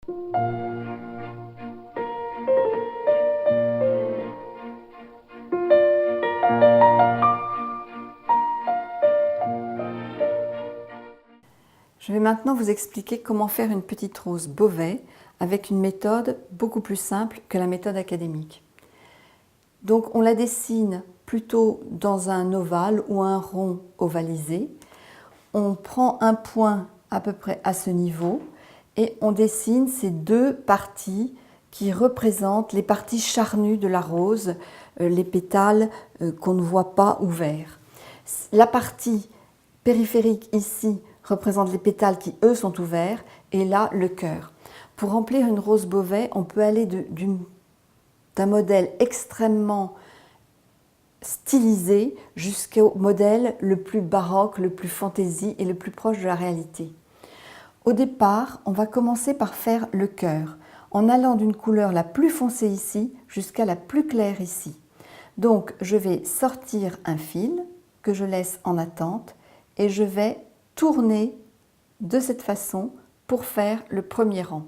Je vais maintenant vous expliquer comment faire une petite rose Beauvais avec une méthode beaucoup plus simple que la méthode académique. Donc on la dessine plutôt dans un ovale ou un rond ovalisé. On prend un point à peu près à ce niveau et on dessine ces deux parties qui représentent les parties charnues de la rose, les pétales qu'on ne voit pas ouverts. La partie périphérique ici représente les pétales qui eux sont ouverts et là le cœur. Pour remplir une rose Beauvais, on peut aller d'un modèle extrêmement stylisé jusqu'au modèle le plus baroque, le plus fantaisie et le plus proche de la réalité. Au départ, on va commencer par faire le cœur, en allant d'une couleur la plus foncée ici jusqu'à la plus claire ici. Donc je vais sortir un fil que je laisse en attente et je vais tourner de cette façon pour faire le premier rang.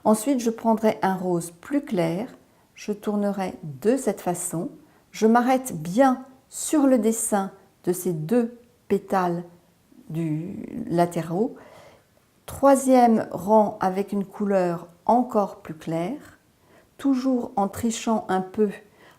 Ensuite, je prendrai un rose plus clair, je tournerai de cette façon, je m'arrête bien sur le dessin de ces deux pétales latéraux. Troisième rang avec une couleur encore plus claire, toujours en trichant un peu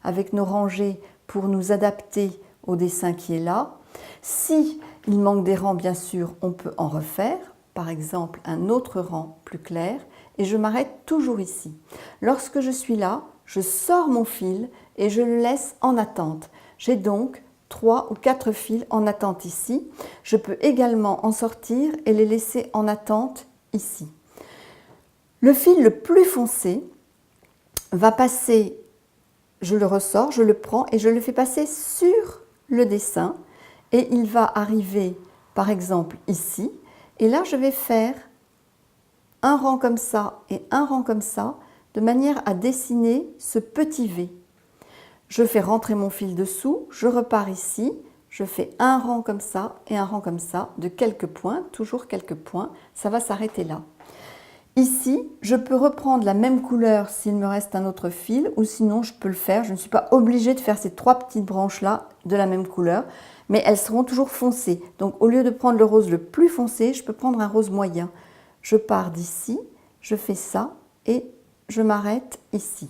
avec nos rangées pour nous adapter au dessin qui est là. Si il manque des rangs, bien sûr, on peut en refaire, par exemple un autre rang plus clair, et je m'arrête toujours ici. Lorsque je suis là, je sors mon fil et je le laisse en attente. J'ai donc 3 ou 4 fils en attente ici. Je peux également en sortir et les laisser en attente ici. Le fil le plus foncé va passer, je le ressors, je le prends et je le fais passer sur le dessin et il va arriver par exemple ici et là je vais faire un rang comme ça et un rang comme ça de manière à dessiner ce petit V. Je fais rentrer mon fil dessous, je repars ici, je fais un rang comme ça et un rang comme ça de quelques points, toujours quelques points, ça va s'arrêter là. Ici, je peux reprendre la même couleur s'il me reste un autre fil ou sinon je peux le faire, je ne suis pas obligée de faire ces 3 petites branches là de la même couleur, mais elles seront toujours foncées. Donc au lieu de prendre le rose le plus foncé, je peux prendre un rose moyen. Je pars d'ici, je fais ça et je m'arrête ici.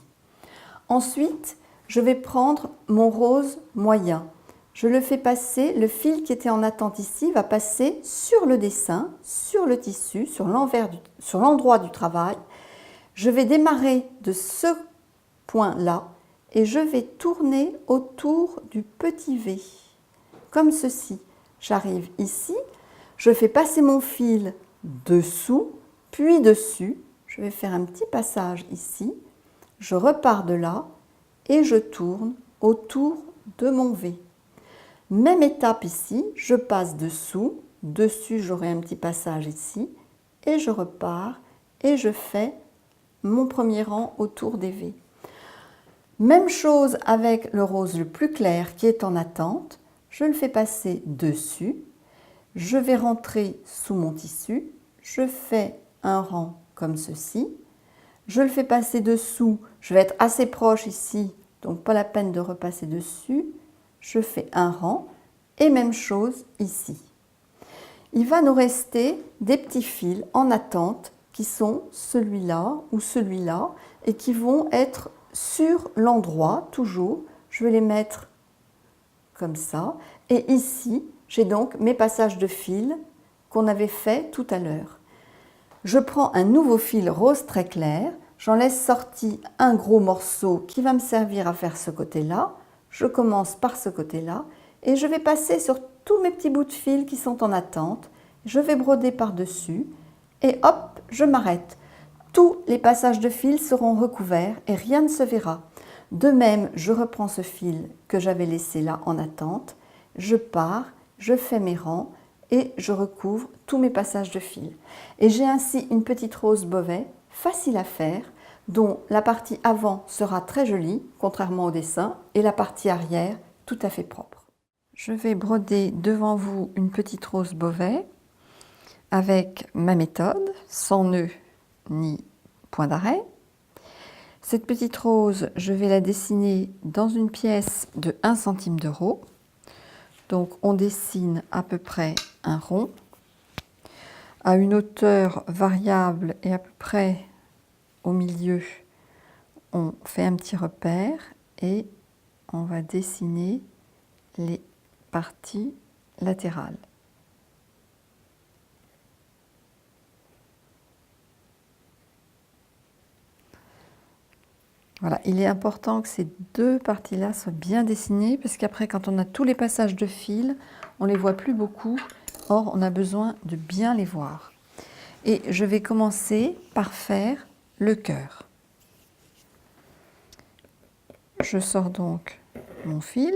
Ensuite, je vais prendre mon rose moyen. Je le fais passer, le fil qui était en attente ici va passer sur le dessin, sur le tissu, sur l'endroit du travail. Je vais démarrer de ce point-là et je vais tourner autour du petit V, comme ceci. J'arrive ici, je fais passer mon fil dessous, puis dessus. Je vais faire un petit passage ici, je repars de là et je tourne autour de mon V. Même étape ici, je passe dessous, dessus j'aurai un petit passage ici, et je repars et je fais mon premier rang autour des V. Même chose avec le rose le plus clair qui est en attente, je le fais passer dessus, je vais rentrer sous mon tissu, je fais un rang comme ceci, je le fais passer dessous, je vais être assez proche ici, donc pas la peine de repasser dessus, je fais un rang et même chose ici. Il va nous rester des petits fils en attente qui sont celui-là ou celui-là et qui vont être sur l'endroit toujours. Je vais les mettre comme ça et ici j'ai donc mes passages de fil qu'on avait fait tout à l'heure. Je prends un nouveau fil rose très clair, j'en laisse sorti un gros morceau qui va me servir à faire ce côté-là. Je commence par ce côté-là et je vais passer sur tous mes petits bouts de fil qui sont en attente. Je vais broder par-dessus et hop, je m'arrête. Tous les passages de fil seront recouverts et rien ne se verra. De même, je reprends ce fil que j'avais laissé là en attente, je pars, je fais mes rangs et je recouvre tous mes passages de fil. Et j'ai ainsi une petite rose Beauvais facile à faire, dont la partie avant sera très jolie, contrairement au dessin, et la partie arrière tout à fait propre. Je vais broder devant vous une petite rose Beauvais avec ma méthode, sans nœud ni point d'arrêt. Cette petite rose, je vais la dessiner dans une pièce de 1 centime d'euro. Donc on dessine à peu près un rond à une hauteur variable et à peu près au milieu. On fait un petit repère et on va dessiner les parties latérales. Voilà, il est important que ces deux parties-là soient bien dessinées parce qu'après, quand on a tous les passages de fil, on ne les voit plus beaucoup. Or, on a besoin de bien les voir. Et je vais commencer par faire le cœur. Je sors donc mon fil,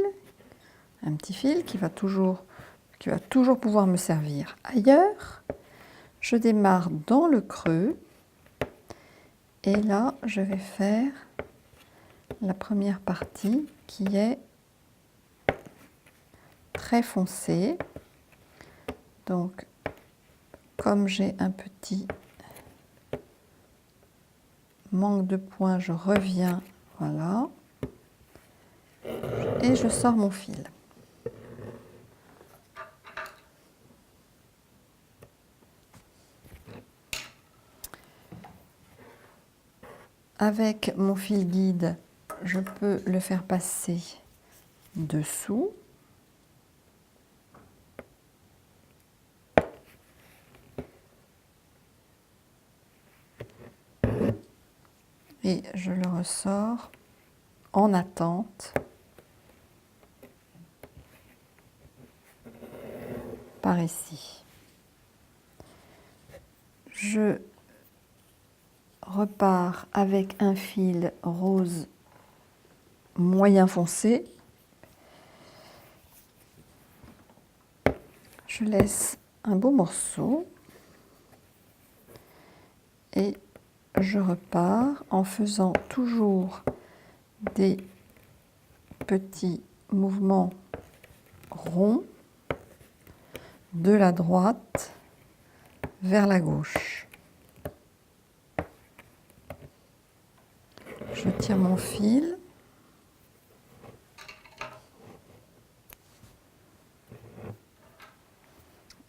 un petit fil qui va toujours pouvoir me servir ailleurs. Je démarre dans le creux et là, je vais faire la première partie qui est très foncée. Donc, comme j'ai un petit manque de point, je reviens, voilà, et je sors mon fil. Avec mon fil guide, je peux le faire passer dessous. Et je le ressors en attente par ici. Je repars avec un fil rose moyen foncé. Je laisse un beau morceau et je repars en faisant toujours des petits mouvements ronds de la droite vers la gauche. Je tire mon fil.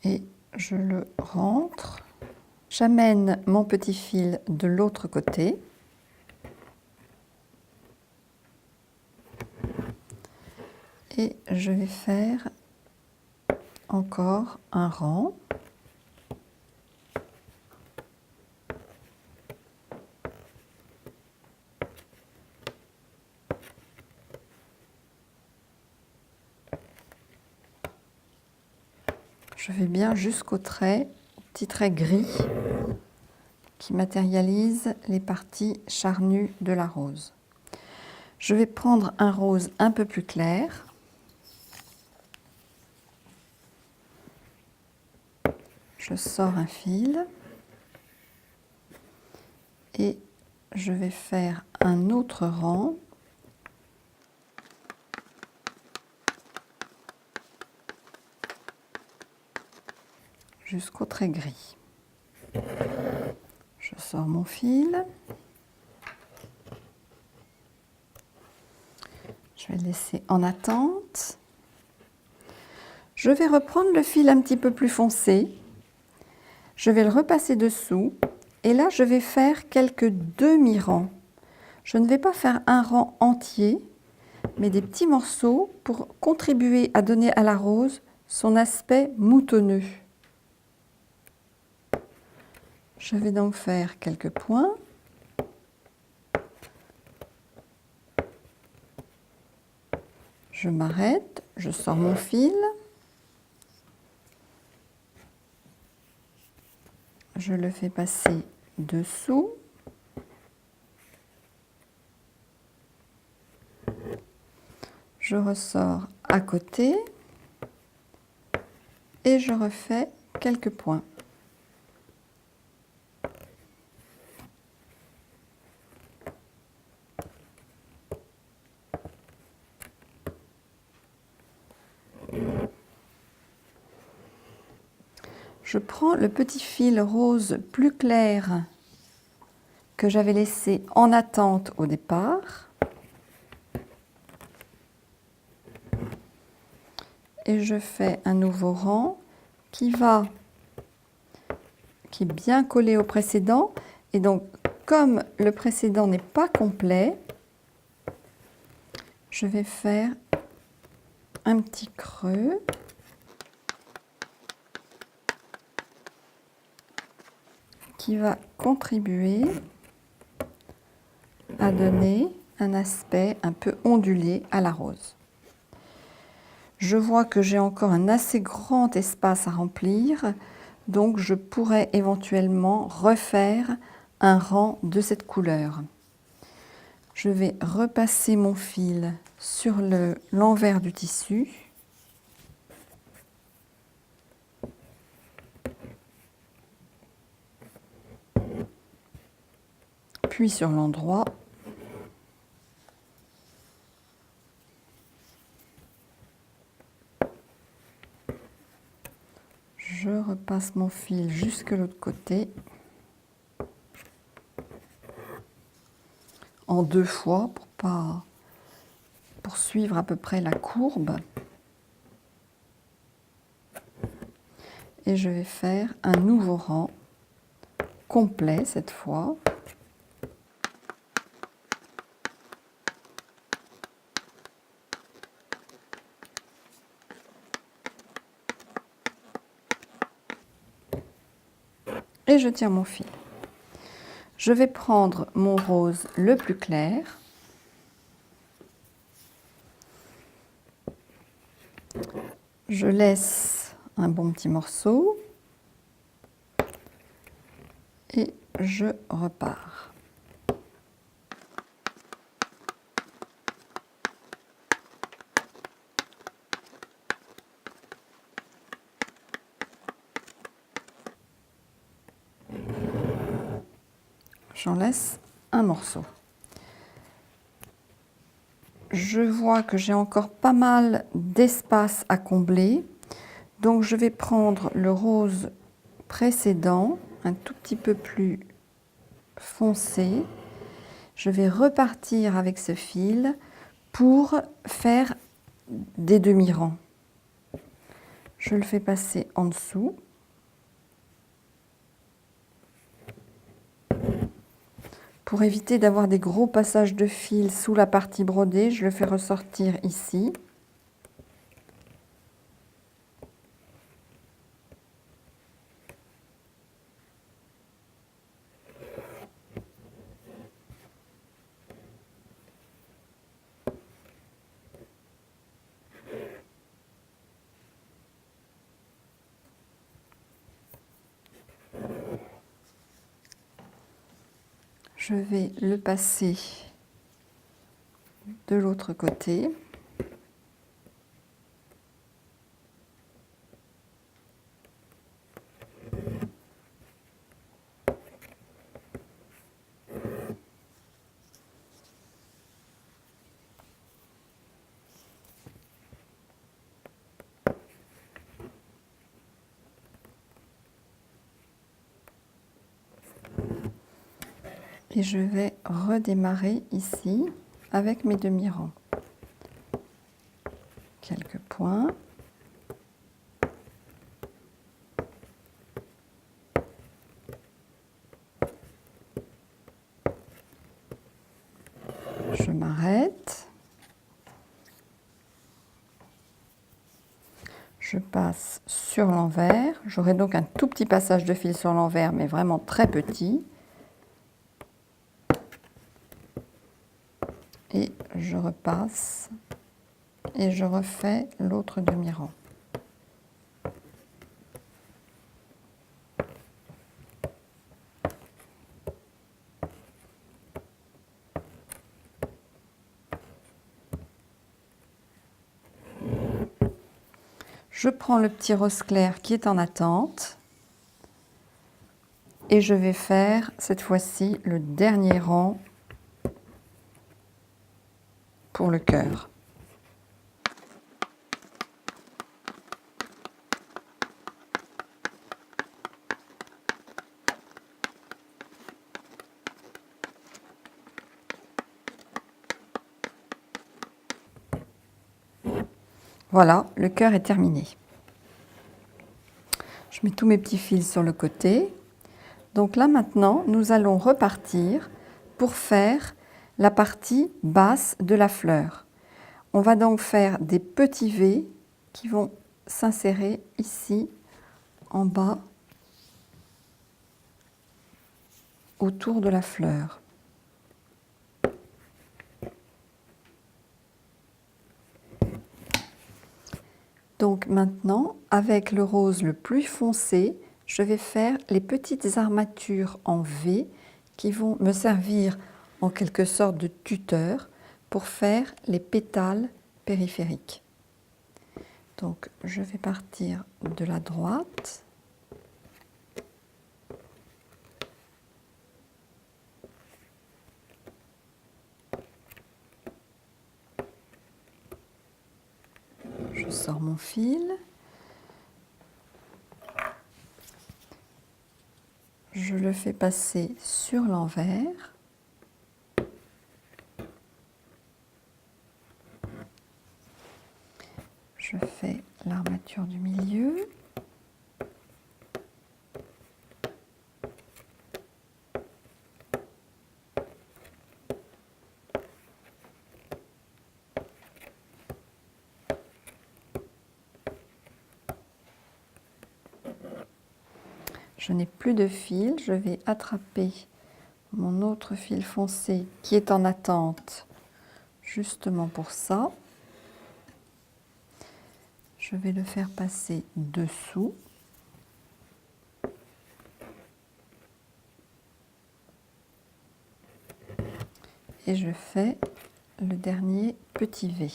Et je le rentre. J'amène mon petit fil de l'autre côté. Et je vais faire encore un rang. Je vais bien jusqu'au trait, au petit trait gris qui matérialise les parties charnues de la rose. Je vais prendre un rose un peu plus clair. Je sors un fil et je vais faire un autre rang. Jusqu'au trait gris. Je sors mon fil. Je vais le laisser en attente. Je vais reprendre le fil un petit peu plus foncé. Je vais le repasser dessous. Et là, je vais faire quelques demi-rangs. Je ne vais pas faire un rang entier, mais des petits morceaux pour contribuer à donner à la rose son aspect moutonneux. Je vais donc faire quelques points. Je m'arrête, je sors mon fil. Je le fais passer dessous. Je ressors à côté et je refais quelques points. Je prends le petit fil rose plus clair que j'avais laissé en attente au départ. Et je fais un nouveau rang qui est bien collé au précédent. Et donc, comme le précédent n'est pas complet, je vais faire un petit creux. Qui va contribuer à donner un aspect un peu ondulé à la rose. Je vois que j'ai encore un assez grand espace à remplir, donc je pourrais éventuellement refaire un rang de cette couleur. Je vais repasser mon fil sur l'envers du tissu. Puis sur l'endroit. Je repasse mon fil jusque l'autre côté. En 2 fois pour suivre à peu près la courbe. Et je vais faire un nouveau rang complet cette fois. Et je tire mon fil. Je vais prendre mon rose le plus clair. Je laisse un bon petit morceau. Et je repars. J'en laisse un morceau. Je vois que j'ai encore pas mal d'espace à combler. Donc je vais prendre le rose précédent, un tout petit peu plus foncé. Je vais repartir avec ce fil pour faire des demi-rangs. Je le fais passer en dessous. Pour éviter d'avoir des gros passages de fil sous la partie brodée, je le fais ressortir ici. Je vais le passer de l'autre côté. Et je vais redémarrer ici avec mes demi-rangs. Quelques points. Je m'arrête. Je passe sur l'envers. J'aurai donc un tout petit passage de fil sur l'envers, mais vraiment très petit. Et je repasse et je refais l'autre demi-rang. Je prends le petit rose clair qui est en attente et je vais faire cette fois-ci le dernier rang pour le cœur. Voilà, le cœur est terminé. Je mets tous mes petits fils sur le côté. Donc là maintenant, nous allons repartir pour faire la partie basse de la fleur. On va donc faire des petits V qui vont s'insérer ici en bas autour de la fleur. Donc maintenant, avec le rose le plus foncé, je vais faire les petites armatures en V qui vont me servir en quelque sorte de tuteur pour faire les pétales périphériques. Donc je vais partir de la droite. Je sors mon fil. Je le fais passer sur l'envers. Je fais l'armature du milieu. Je n'ai plus de fil, je vais attraper mon autre fil foncé qui est en attente justement pour ça. Je vais le faire passer dessous. Et je fais le dernier petit V.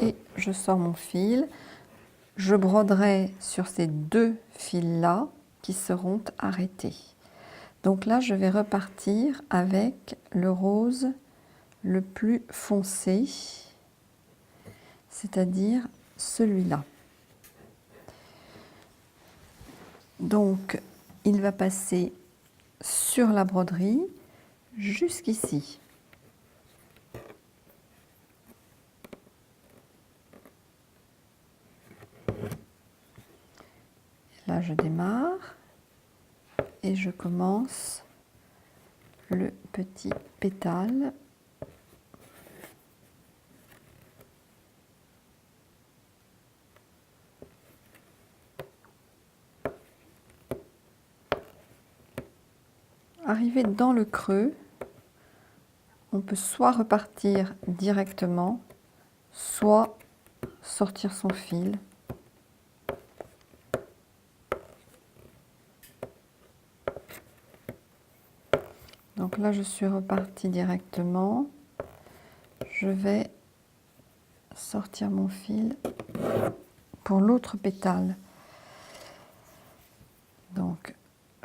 Et je sors mon fil. Je broderai sur ces deux fils-là qui seront arrêtés. Donc là, je vais repartir avec le rose le plus foncé, c'est-à-dire celui-là. Donc, il va passer sur la broderie jusqu'ici. Là, je démarre et je commence le petit pétale. Arrivé dans le creux, on peut soit repartir directement, soit sortir son fil. Donc là, je suis repartie directement. Je vais sortir mon fil pour l'autre pétale. Donc,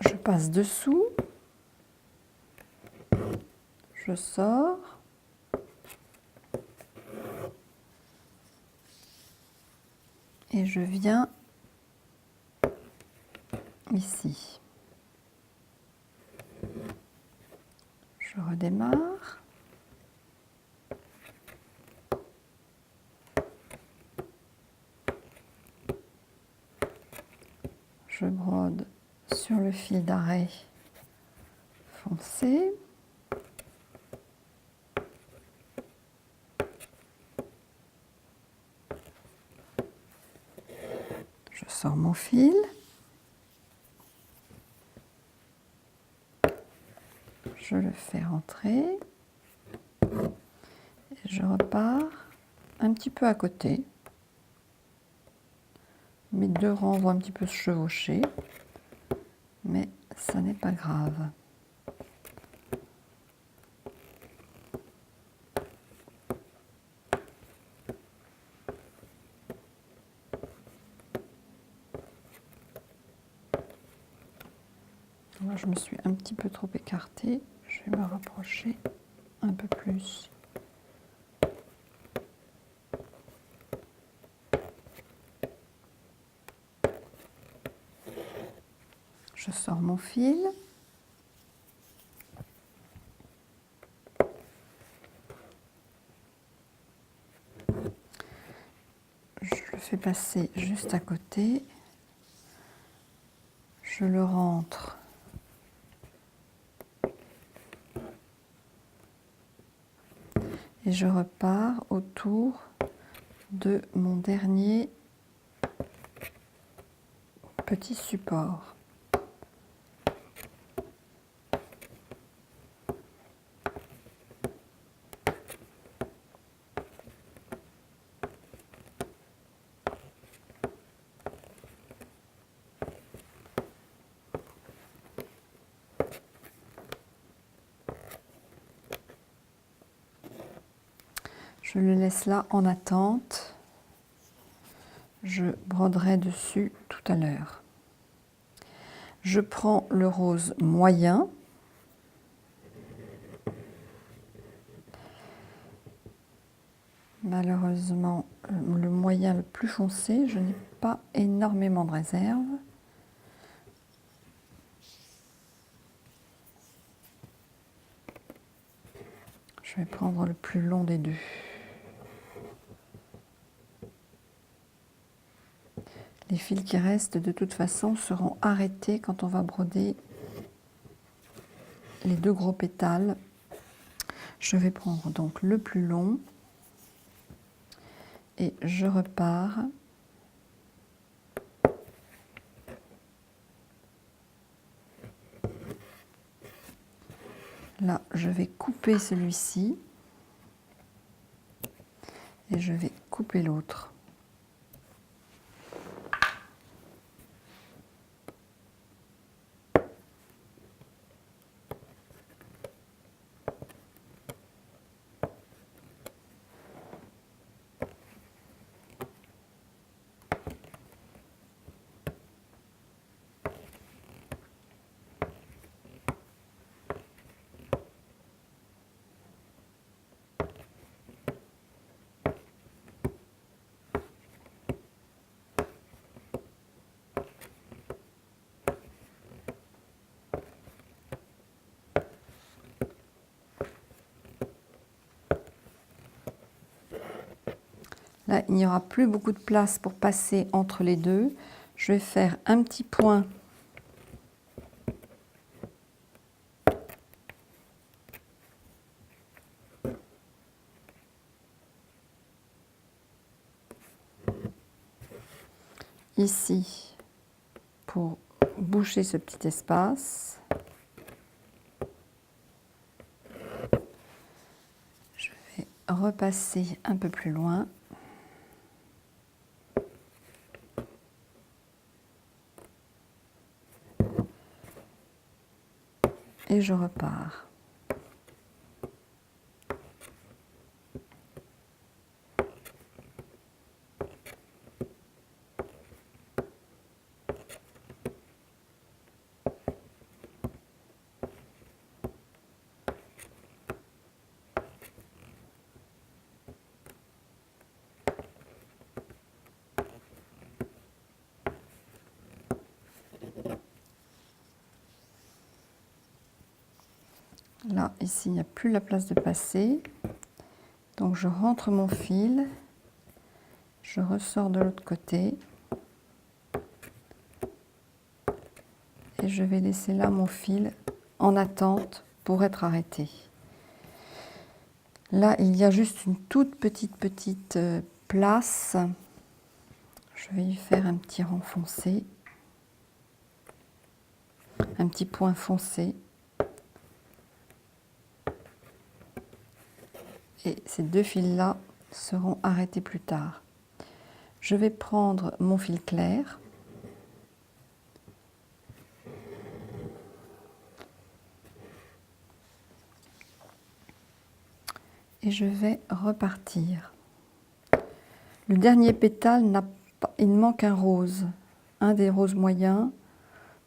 je passe dessous. Je sors. Et je viens ici. Je redémarre. Je brode sur le fil d'arrêt foncé. Je sors mon fil. Je le fais rentrer. Et je repars un petit peu à côté. Mes deux rangs vont un petit peu se chevaucher, mais ça n'est pas grave. Là, je me suis un petit peu trop écartée. Je vais me rapprocher un peu plus. Je sors mon fil. passer juste à côté. Je le rentre et je repars autour de mon dernier petit support. Je le laisse là en attente. Je broderai dessus tout à l'heure. Je prends le rose moyen. Malheureusement, le moyen le plus foncé, je n'ai pas énormément de réserve. Je vais prendre le plus long des deux. Les fils qui restent, de toute façon, seront arrêtés quand on va broder les deux gros pétales. Je vais prendre donc le plus long et je repars. Là, je vais couper celui-ci et je vais couper l'autre. Là, il n'y aura plus beaucoup de place pour passer entre les deux. Je vais faire un petit point ici pour boucher ce petit espace. Je vais repasser un peu plus loin. Et je repars. Là, ici, il n'y a plus la place de passer. Donc, je rentre mon fil. Je ressors de l'autre côté. Et je vais laisser là mon fil en attente pour être arrêté. Là, il y a juste une toute petite place. Je vais y faire un petit rang foncé. Un petit point foncé. Et ces deux fils-là seront arrêtés plus tard. Je vais prendre mon fil clair. Et je vais repartir. Le dernier pétale, il manque un rose. Un des roses moyens.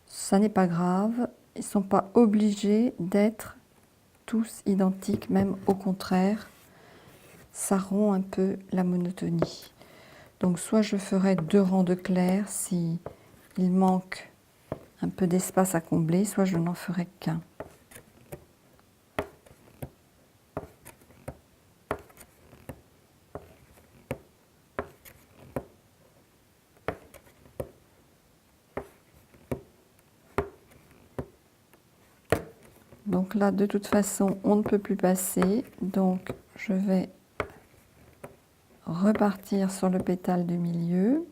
Ça n'est pas grave. Ils ne sont pas obligés d'être tous identiques, même au contraire. Ça rompt un peu la monotonie. Donc soit je ferai 2 rangs de clair si il manque un peu d'espace à combler, soit je n'en ferai qu'un. Donc là, de toute façon, on ne peut plus passer. Donc, je vais repartir sur le pétale du milieu.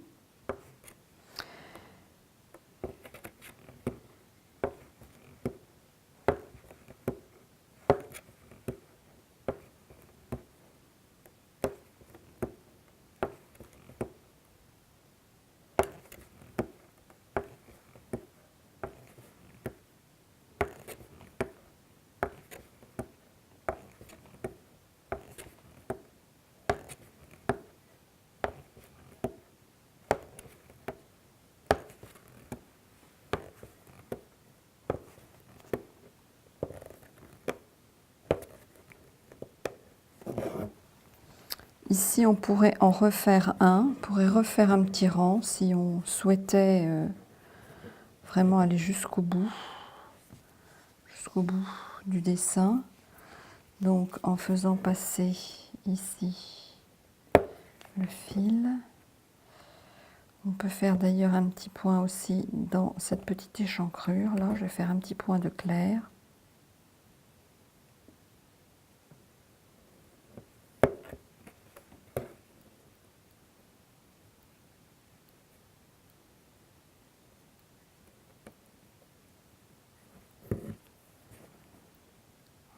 Ici, on pourrait en refaire un, on pourrait refaire un petit rang si on souhaitait vraiment aller jusqu'au bout du dessin. Donc, en faisant passer ici le fil, on peut faire d'ailleurs un petit point aussi dans cette petite échancrure. Là, je vais faire un petit point de clair.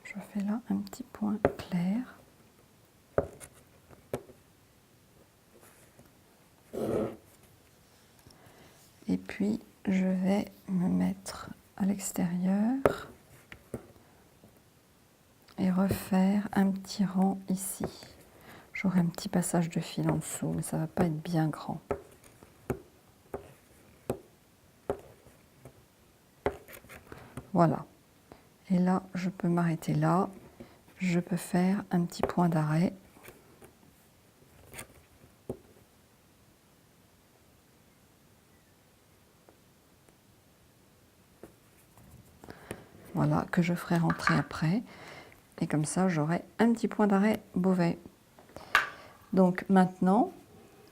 Je fais là un petit point clair. Et puis, je vais me mettre à l'extérieur et refaire un petit rang ici. J'aurai un petit passage de fil en dessous, mais ça ne va pas être bien grand. Voilà. Et là, je peux m'arrêter là. Je peux faire un petit point d'arrêt. Voilà, que je ferai rentrer après. Et comme ça, j'aurai un petit point d'arrêt Beauvais. Donc maintenant,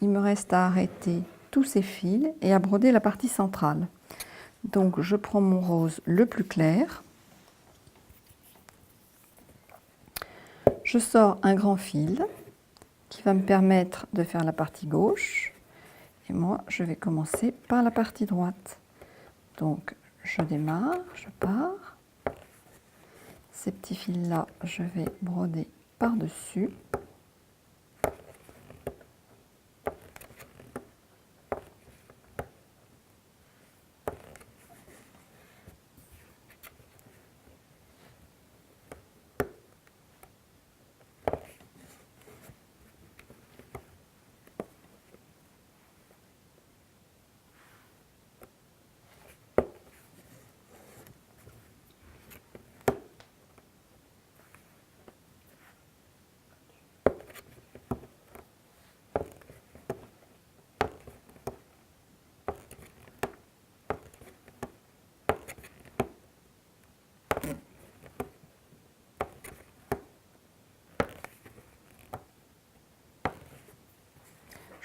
il me reste à arrêter tous ces fils et à broder la partie centrale. Donc je prends mon rose le plus clair. Je sors un grand fil qui va me permettre de faire la partie gauche. Et moi, je vais commencer par la partie droite. Donc je démarre, je pars. Ces petits fils-là, je vais broder par-dessus.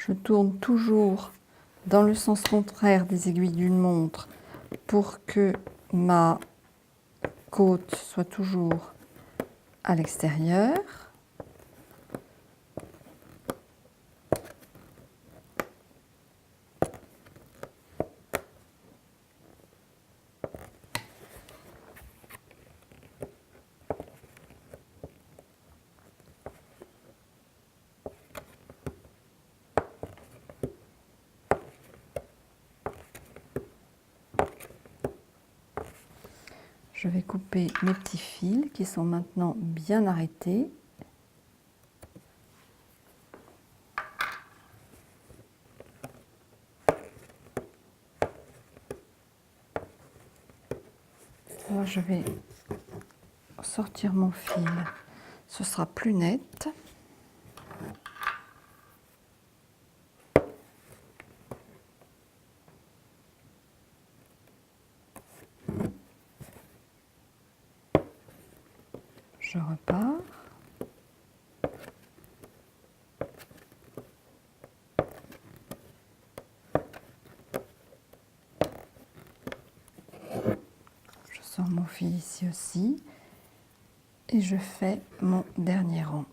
Je tourne toujours dans le sens contraire des aiguilles d'une montre pour que ma côte soit toujours à l'extérieur. Je vais couper mes petits fils qui sont maintenant bien arrêtés. Là, je vais sortir mon fil, ce sera plus net. Je repars. Je sors mon fil ici aussi. Et je fais mon dernier rang.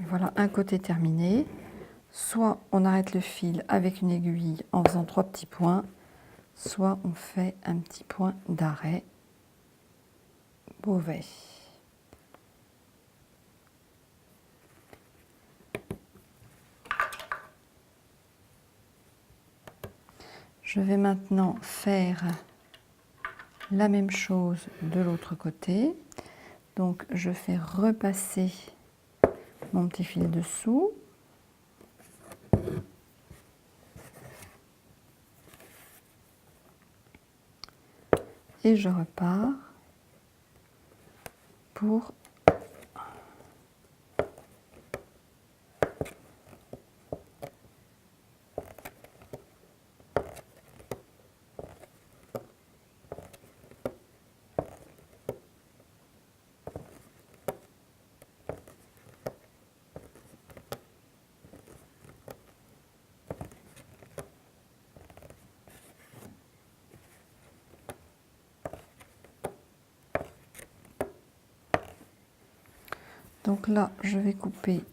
Voilà un côté terminé. Soit on arrête le fil avec une aiguille en faisant 3 petits points, soit on fait un petit point d'arrêt Beauvais. Je vais maintenant faire la même chose de l'autre côté. Donc je fais repasser mon petit fil dessous. Et je repars pour donc là, je vais couper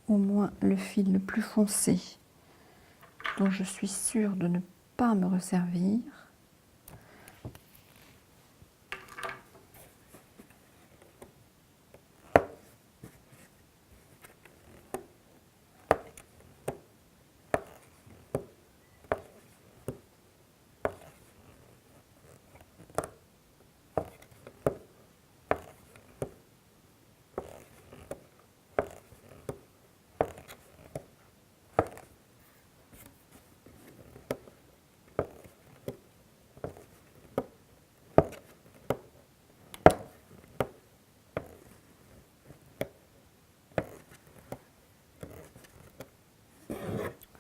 au moins le fil le plus foncé, dont je suis sûre de ne pas me resservir.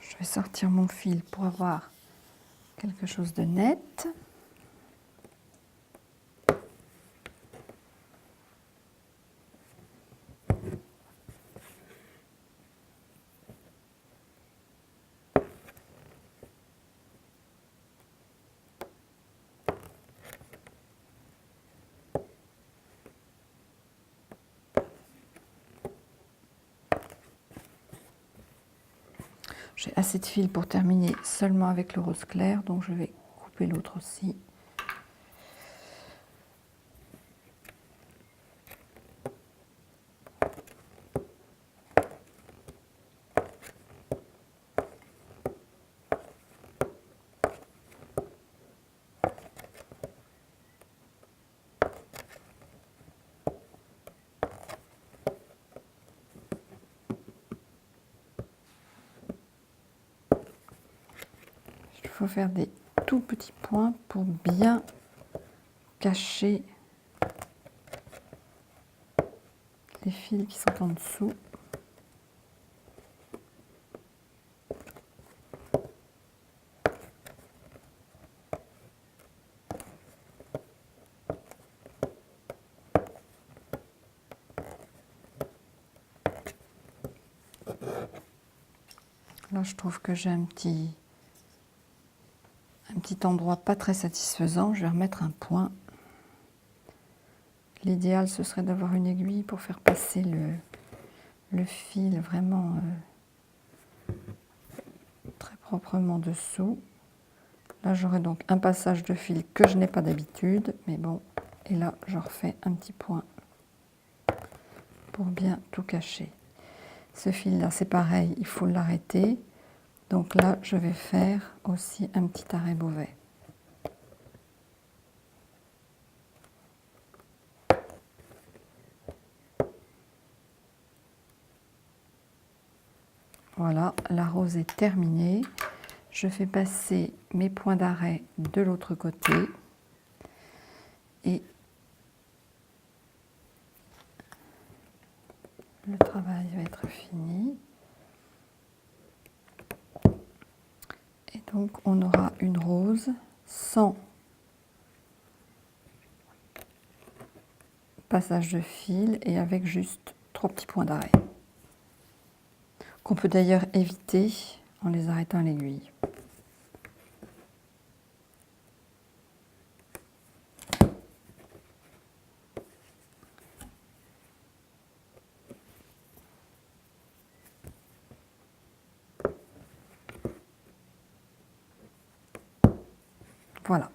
Je vais sortir mon fil pour avoir quelque chose de net. J'ai assez de fil pour terminer seulement avec le rose clair, donc je vais couper l'autre aussi. Il faut faire des tout petits points pour bien cacher les fils qui sont en dessous. Là, je trouve que j'ai un petit endroit pas très satisfaisant. Je vais remettre un point. L'idéal, ce serait d'avoir une aiguille pour faire passer le fil vraiment très proprement dessous. Là, j'aurai donc un passage de fil que je n'ai pas d'habitude, mais bon. Et là, je refais un petit point pour bien tout cacher. Ce fil-là, c'est pareil, il faut l'arrêter. Donc là, je vais faire aussi un petit arrêt Beauvais. Voilà, la rose est terminée. Je fais passer mes points d'arrêt de l'autre côté. Et le travail va être fini. Et Donc on aura une rose sans passage de fil et avec juste 3 petits points d'arrêt, qu'on peut d'ailleurs éviter en les arrêtant à l'aiguille. Voilà.